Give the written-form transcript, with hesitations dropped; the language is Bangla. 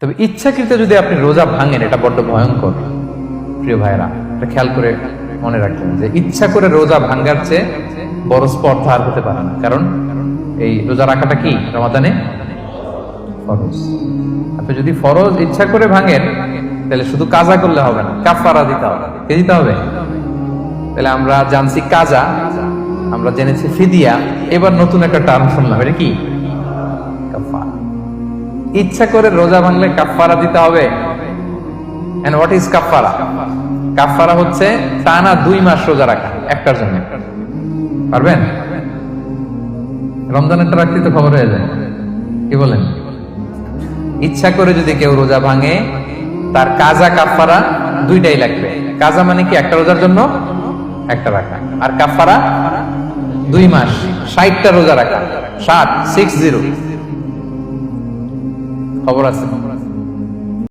তবে ইচ্ছাকৃত যদি আপনি রোজা ভাঙেন, এটা বড্ড ভয়ঙ্কর প্রিয় ভাইরা। এটা খেয়াল করে মনে রাখবেন যে ইচ্ছা করে রোজা ভাঙ্গার চেয়ে বড় স্পর্ধা আর হতে পারে না। কারণ এই রোজা রাখাটা কি রমাদানে ফরজ। আপনি যদি ফরজ ইচ্ছা করে ভাঙেন তাহলে শুধু কাজা করলে হবে না, কাফারা দিতে হবে। কে দিতে হবে? তাহলে আমরা জানছি কাজা, আমরা জেনেছি ফিদিয়া, এবার নতুন একটা টার্ম শুনলাম, এটা কি? কাফারা। ইচ্ছা করে রোজা ভাঙলে কাফারা দিতে হবে। এন্ড হোয়াট ইজ কাফারা? কাফারা হচ্ছে টানা 2 মাস রোজা রাখা একটার জন্য। পারবেন? রমজানেরটা রাখতে তো খবর হয়ে যায়, কি বলেন? ইচ্ছা করে যদি কেউ রোজা ভাঙে, তার কাজা কাফারা দুইটাই লাগবে। কাজা মানে কি? একটা রোজার জন্য একটা রাখা, আর কাফারা 2 মাস 60টা রোজা রাখা। 60 খবর আছে।